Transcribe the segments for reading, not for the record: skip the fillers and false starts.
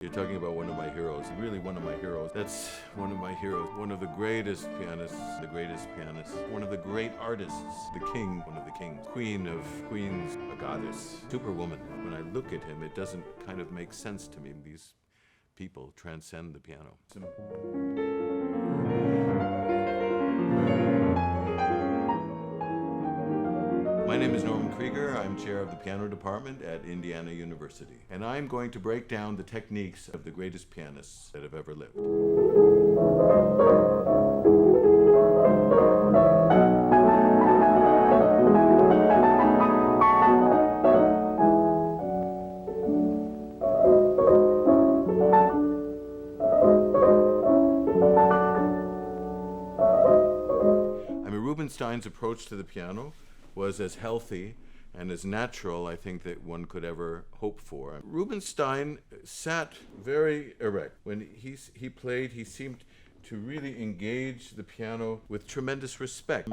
You're talking about one of my heroes, really one of my heroes. That's one of my heroes, one of the greatest pianists, one of the great artists, the king, one of the kings, queen of queens, a goddess, superwoman. When I look at him, it doesn't kind of make sense to me. These people transcend the piano. My name is Krieger. I'm chair of the piano department at Indiana University, and I'm going to break down the techniques of the greatest pianists that have ever lived. Rubinstein's approach to the piano was as healthy and as natural, I think, that one could ever hope for. Rubinstein sat very erect. When he played, he seemed to really engage the piano with tremendous respect.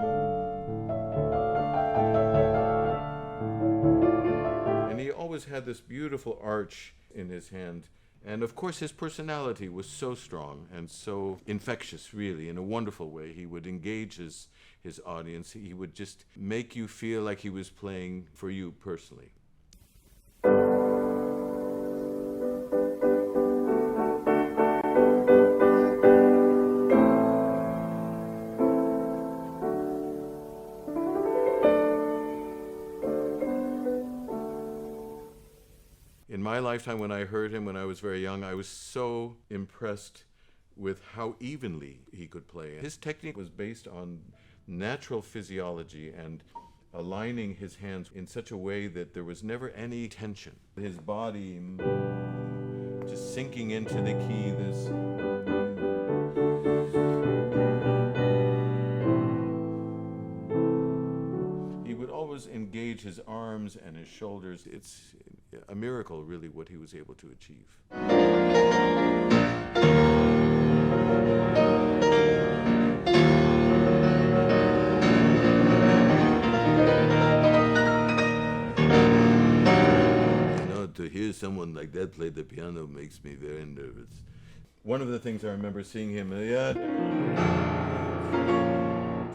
And he always had this beautiful arch in his hand. And of course, his personality was so strong and so infectious, really, in a wonderful way. He would engage his audience. He would just make you feel like he was playing for you personally. In my lifetime, when I heard him when I was very young, I was so impressed with how evenly he could play. His technique was based on natural physiology and aligning his hands in such a way that there was never any tension. His body just sinking into the key, he would always engage his arms and his shoulders. It's a miracle, really, what he was able to achieve. To hear someone like that play the piano makes me very nervous. One of the things I remember seeing him,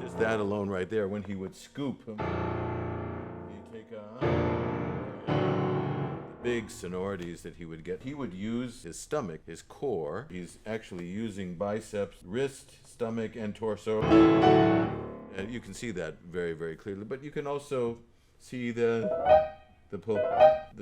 just that alone right there, when he would scoop, he'd take big sonorities that he would get. He would use his stomach, his core. He's actually using biceps, wrist, stomach, and torso. And you can see that very, very clearly. But you can also see the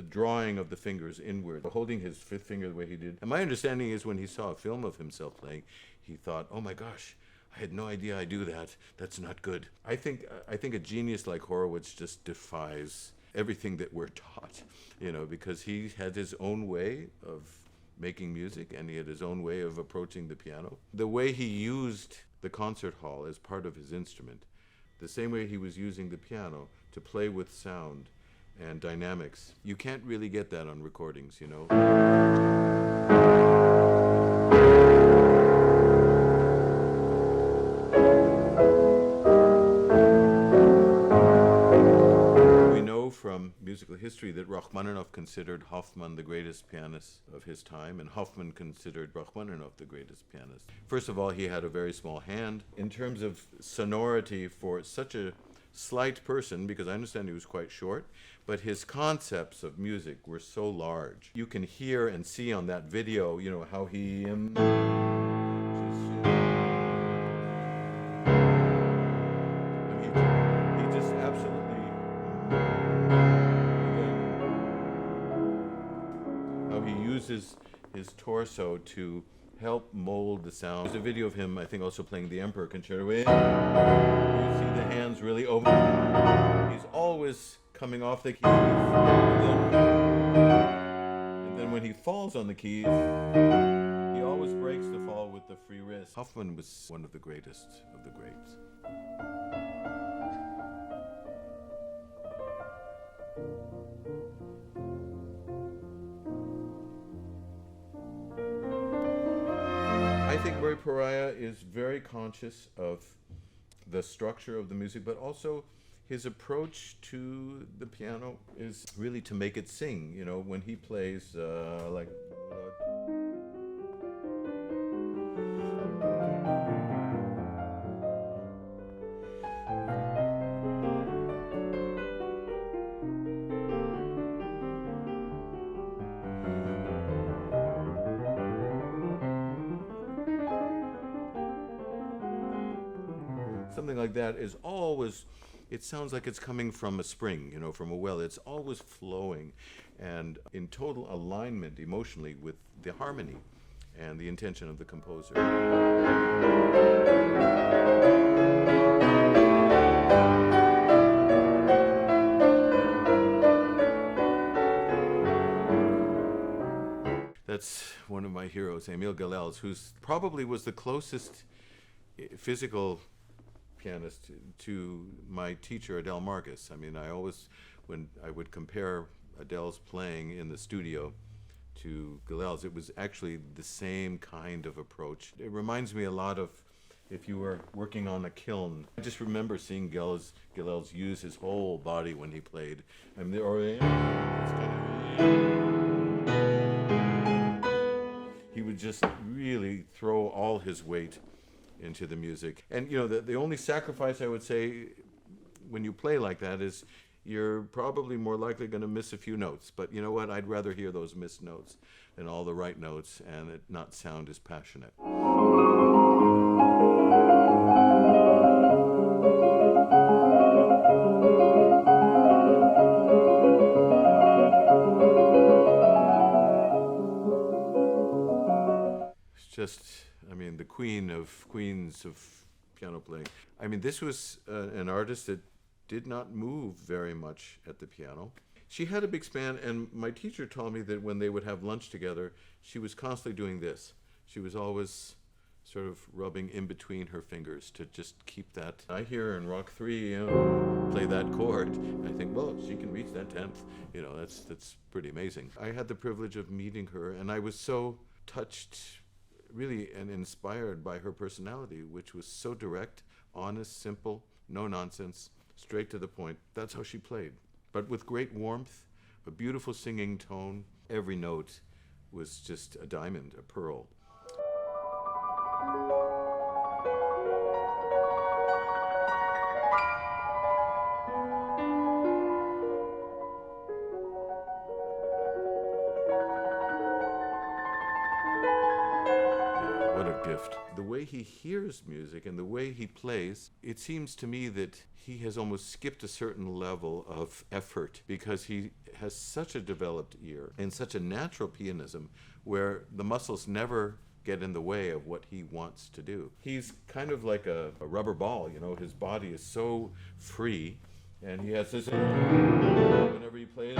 drawing of the fingers inward, holding his fifth finger the way he did. And my understanding is when he saw a film of himself playing, he thought, oh my gosh, I had no idea I do that. That's not good. I think a genius like Horowitz just defies everything that we're taught, because he had his own way of making music and he had his own way of approaching the piano. The way he used the concert hall as part of his instrument, the same way he was using the piano to play with sound and dynamics. You can't really get that on recordings, We know from musical history that Rachmaninoff considered Hofmann the greatest pianist of his time, and Hofmann considered Rachmaninoff the greatest pianist. First of all, he had a very small hand. In terms of sonority for such a slight person, because I understand he was quite short, but his concepts of music were so large. You can hear and see on that video, how he just absolutely, how he uses his torso to help mold the sound. There's a video of him, I think, also playing the Emperor Concerto. You see the hands really open. He's always coming off the keys. And then when he falls on the keys, he always breaks the fall with the free wrist. Hofmann was one of the greatest of the greats. I think Perahia is very conscious of the structure of the music, but also his approach to the piano is really to make it sing. When he plays like something like that is always, it sounds like it's coming from a spring, from a well. It's always flowing and in total alignment emotionally with the harmony and the intention of the composer. That's one of my heroes, Emil Gilels, who's probably was the closest physical pianist to my teacher, Adele Marcus. I mean, I always, when I would compare Adele's playing in the studio to Gilels, it was actually the same kind of approach. It reminds me a lot of if you were working on a kiln. I just remember seeing Gilels use his whole body when he played. I mean, he would just really throw all his weight into the music. And the only sacrifice I would say when you play like that is you're probably more likely going to miss a few notes. But you know what? I'd rather hear those missed notes than all the right notes and it not sound as passionate. Just, the queens of piano playing. This was an artist that did not move very much at the piano. She had a big span, and my teacher told me that when they would have lunch together, she was constantly doing this. She was always sort of rubbing in between her fingers to just keep that. I hear her in Rock 3, play that chord. I think, well, she can reach that 10th. That's pretty amazing. I had the privilege of meeting her, and I was so touched really and inspired by her personality, which was so direct, honest, simple, no nonsense, straight to the point. That's how she played. But with great warmth, a beautiful singing tone. Every note was just a diamond, a pearl. The way he hears music and the way he plays, it seems to me that he has almost skipped a certain level of effort because he has such a developed ear and such a natural pianism where the muscles never get in the way of what he wants to do. He's kind of like a rubber ball, his body is so free and he has this whenever he plays.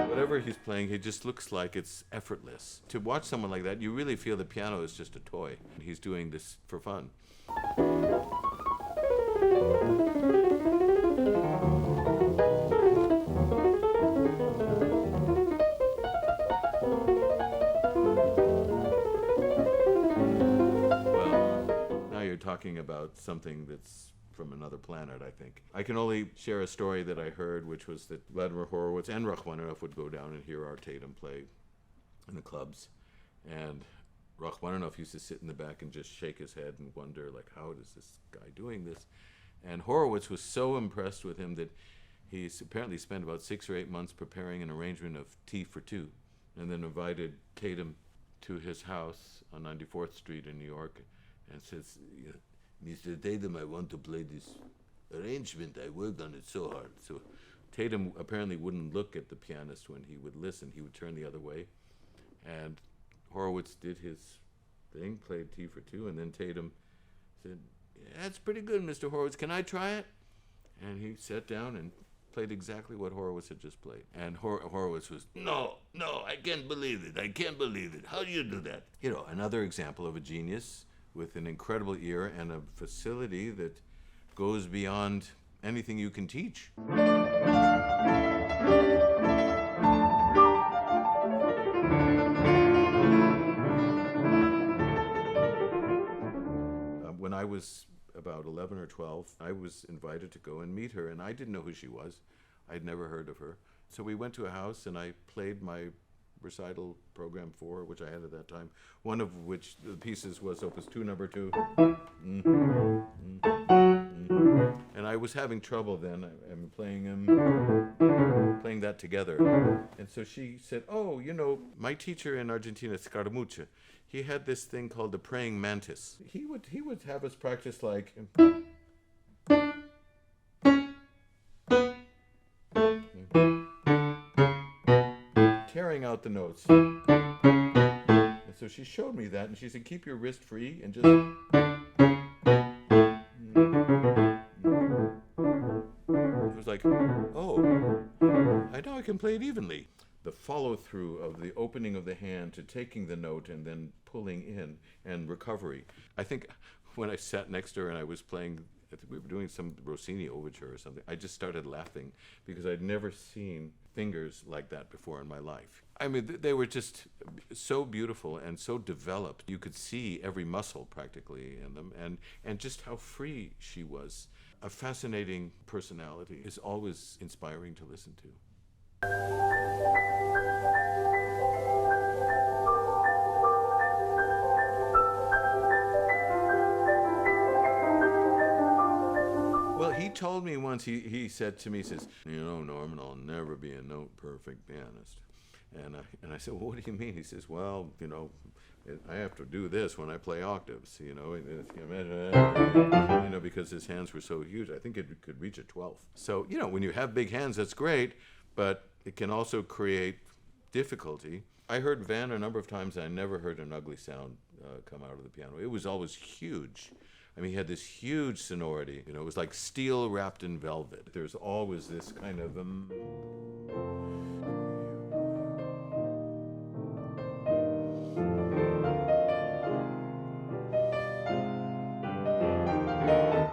Whatever he's playing, he just looks like it's effortless. To watch someone like that, you really feel the piano is just a toy. He's doing this for fun. Well, now you're talking about something that's from another planet, I think. I can only share a story that I heard, which was that Vladimir Horowitz and Rachmaninoff would go down and hear our Tatum play in the clubs. And Rachmaninoff used to sit in the back and just shake his head and wonder, how is this guy doing this? And Horowitz was so impressed with him that he apparently spent about 6 or 8 months preparing an arrangement of T for Two, and then invited Tatum to his house on 94th Street in New York and says, Mr. Tatum, I want to play this arrangement. I worked on it so hard. So Tatum apparently wouldn't look at the pianist when he would listen. He would turn the other way. And Horowitz did his thing, played T for Two, and then Tatum said, that's pretty good, Mr. Horowitz. Can I try it? And he sat down and played exactly what Horowitz had just played. And Horowitz was, no, I can't believe it. I can't believe it. How do you do that? Another example of a genius with an incredible ear and a facility that goes beyond anything you can teach. When I was about 11 or 12, I was invited to go and meet her, and I didn't know who she was. I'd never heard of her. So we went to a house, and I played my recital program 4, which I had at that time, one of which the pieces was Opus 2, number 2. And I was having trouble then. I'm playing that that together. And so she said, oh, my teacher in Argentina, Scaramuccia, he had this thing called the praying mantis. He would have us practice like tearing out the notes. And so she showed me that, and she said, keep your wrist free and just... It was like, oh, I know I can play it evenly. The follow-through of the opening of the hand to taking the note and then pulling in and recovery. I think when I sat next to her and I was playing, I think we were doing some Rossini overture or something, I just started laughing because I'd never seen fingers like that before in my life. I mean, they were just so beautiful and so developed. You could see every muscle practically in them, and just how free she was. A fascinating personality is always inspiring to listen to. Well, he told me once, he said to me, he says, Norman, I'll never be a note perfect pianist. And I said, well, what do you mean? He says, well, I have to do this when I play octaves, because his hands were so huge. I think it could reach a 12th. So, when you have big hands, that's great, but it can also create difficulty. I heard Van a number of times, and I never heard an ugly sound come out of the piano. It was always huge. I mean, he had this huge sonority. It was like steel wrapped in velvet. There's always this kind of...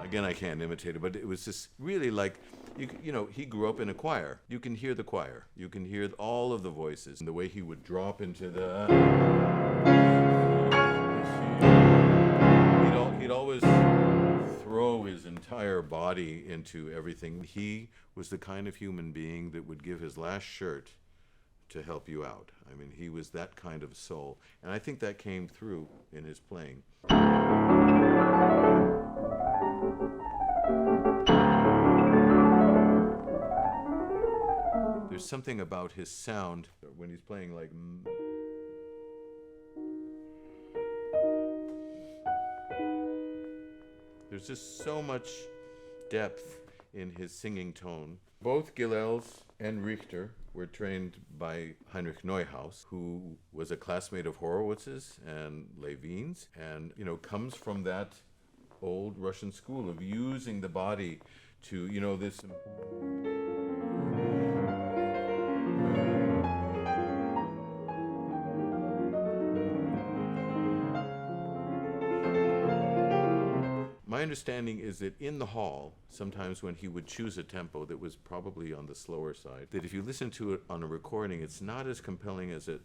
Again, I can't imitate it, but it was just really like, he grew up in a choir. You can hear the choir. You can hear all of the voices. And the way he would drop into the... He'd always throw his entire body into everything. He was the kind of human being that would give his last shirt to help you out. I mean, he was that kind of soul. And I think that came through in his playing. There's something about his sound when he's playing like... There's just so much depth in his singing tone. Both Gilels and Richter were trained by Heinrich Neuhaus, who was a classmate of Horowitz's and Levin's, and comes from that old Russian school of using the body to, this... My understanding is that in the hall, sometimes when he would choose a tempo that was probably on the slower side, that if you listen to it on a recording, it's not as compelling as it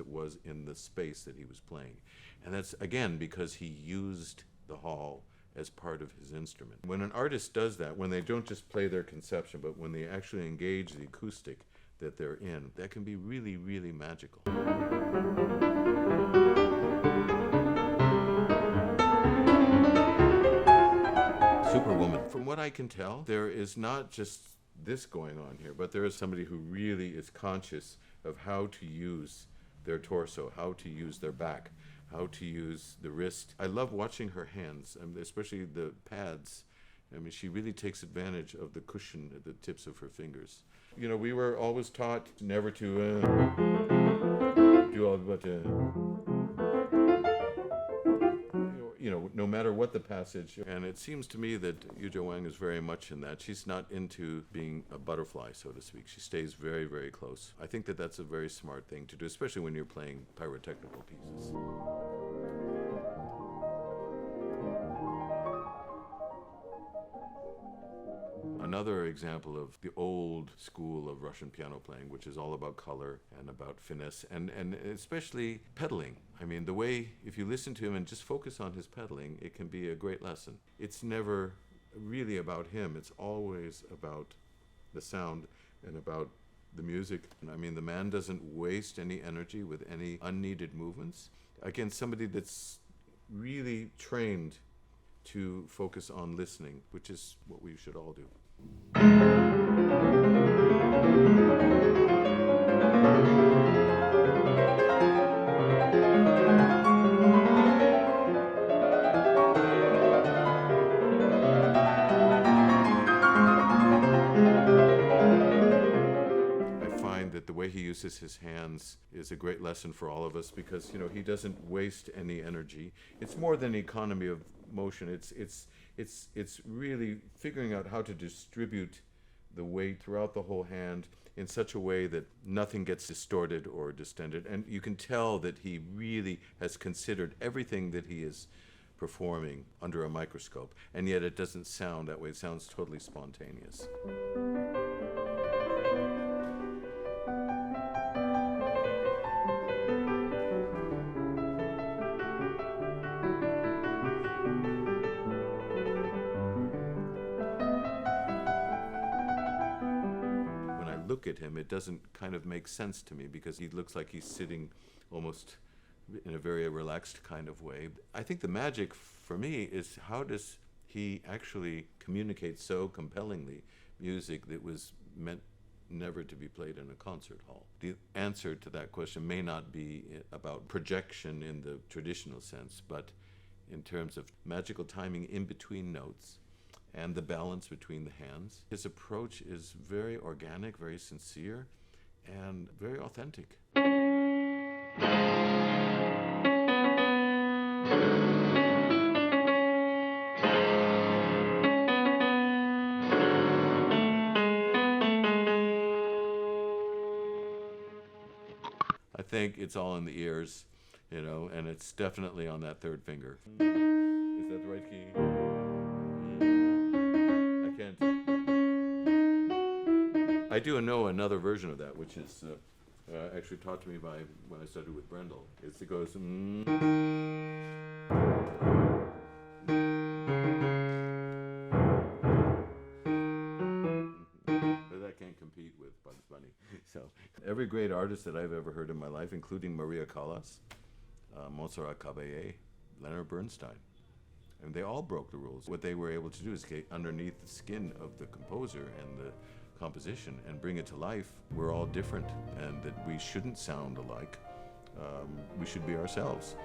was in the space that he was playing. And that's, again, because he used the hall as part of his instrument. When an artist does that, when they don't just play their conception, but when they actually engage the acoustic that they're in, that can be really, really magical. Superwoman. From what I can tell, there is not just this going on here, but there is somebody who really is conscious of how to use their torso, how to use their back, how to use the wrist. I love watching her hands, especially the pads. I mean, she really takes advantage of the cushion at the tips of her fingers. We were always taught never to do all but no matter what the passage. And it seems to me that Yuja Wang is very much in that. She's not into being a butterfly, so to speak. She stays very, very close. I think that that's a very smart thing to do, especially when you're playing pyrotechnical pieces. Another example of the old school of Russian piano playing, which is all about color and about finesse and especially pedaling. I mean, the way, if you listen to him and just focus on his pedaling, it can be a great lesson. It's never really about him. It's always about the sound and about the music. I mean, the man doesn't waste any energy with any unneeded movements. Again, somebody that's really trained to focus on listening, which is what we should all do. find that the way he uses his hands is a great lesson for all of us because, you know, he doesn't waste any energy. It's more than economy of motion. It's really figuring out how to distribute the weight throughout the whole hand in such a way that nothing gets distorted or distended. And you can tell that he really has considered everything that he is performing under a microscope, and yet it doesn't sound that way. It sounds totally spontaneous. When I look at him, it doesn't kind of make sense to me because he looks like he's sitting almost in a very relaxed kind of way. I think the magic for me is how does he actually communicate so compellingly music that was meant never to be played in a concert hall. The answer to that question may not be about projection in the traditional sense, but in terms of magical timing in between notes and the balance between the hands. His approach is very organic, very sincere, and very authentic. I think it's all in the ears, you know, and it's definitely on that third finger. Is that the right key? I can't. I do know another version of that, which is actually taught to me by when I studied with Brendel. It goes. So every great artist that I've ever heard in my life, including Maria Callas, Montserrat Caballé, Leonard Bernstein, and they all broke the rules. What they were able to do is get underneath the skin of the composer and the composition and bring it to life. We're all different, and that we shouldn't sound alike. We should be ourselves.